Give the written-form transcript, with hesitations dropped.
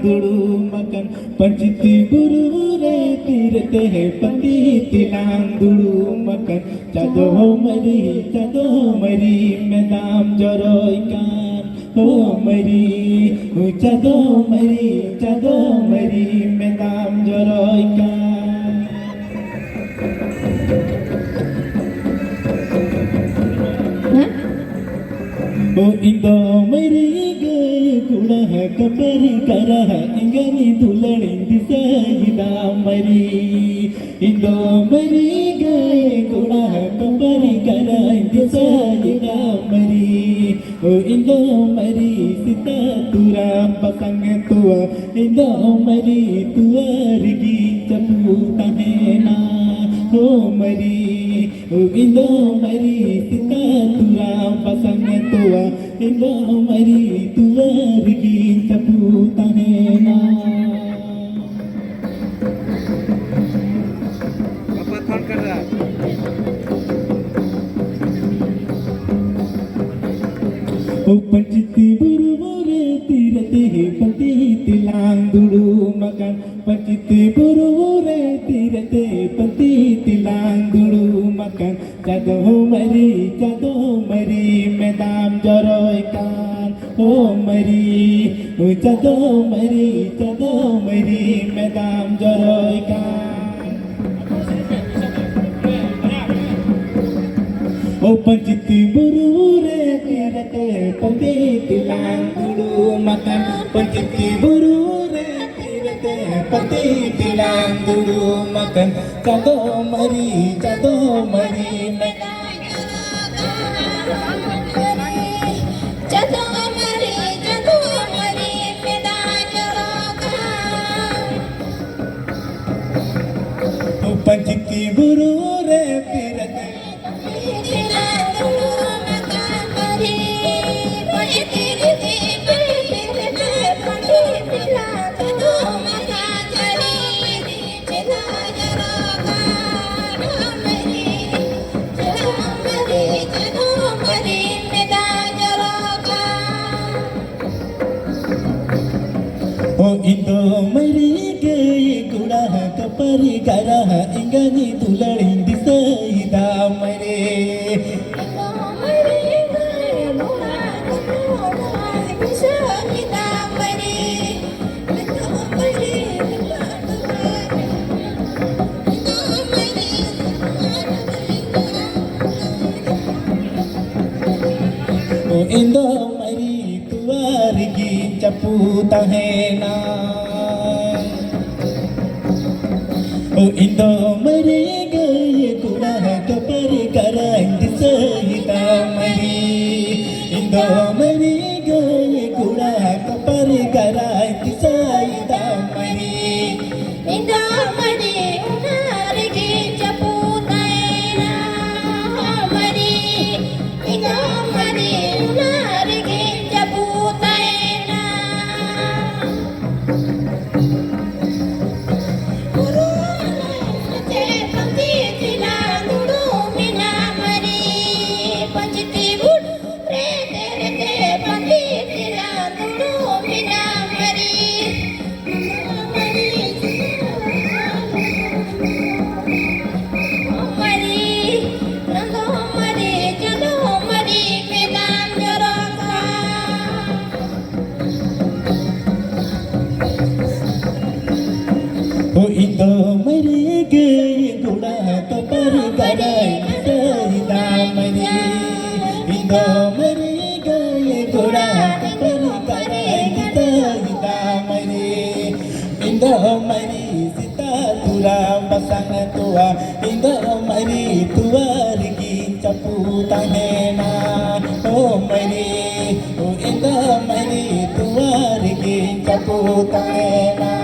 दुड़ू मकन पंचिती बुरुरे तीरते है पति तिलांदुड़ू मकन चदो मरी में दाम जरोई कान हो मरी चदो मरी में दाम जरोई कान ओ इंदो मरी गुणः कपरी करः इंगनी दुलणिंदी सहिदा मरी इंदो मरी गए गुणः कपरी करः इंदी सहिदा मरी ओ इंदो मरी सीता तुरा पसंग तुआ इंदो मरी तुअरगी चपूता है ना हो मरी ओ इंदो मरी सीता तुरा पसंग तुआ इंदो मरी तुअरगी चपूता है ना पापा फोन कर रहा ओ पंचिती बुरुरे तीरते है पति तिलांदुड़ू मकन पंचिती बुरुरे तीरते पति तिलांदुड़ू मकन चदो मरी में दाम जरोई कान ओ मरी चदो मरी में दाम जरोई कान ओ पंचिती बुरुरे तीरते पति तिलांदुड़ू मकन पंचिती बुरुरे तीरते पति तिलांदुड़ू मकन चदो मरी में पंचिती बुरुरे तीरते ओ इंदो मरी गए गुड़ाह कपरी करह इंगनी दुलड़िंदी सहिदा मरे ओ इंदो मरी तुअरगी चपूता है ना ओ इंदो मरी गए गुनाह कपरी करंद सहिदा मरी इंदो मरी गए गुनाह कपरी करंद सहिदा मरी इंदो मरी उनारगी चपूता है ना मरी इंदो मरी उनारगी चपूता है ना ओ इंदो मरी गए गुड़ाह कपरी कराई सहिदा मरी इंदो मरी गए गुड़ाह कपरी कराई सहिदा मरी इंदो मरी सीता तुरा पसंग तुआ इंदो मरी तुअरगी चपूता है ना ओ मरी ओ इंदो मरी तुअरगी चपूता है ना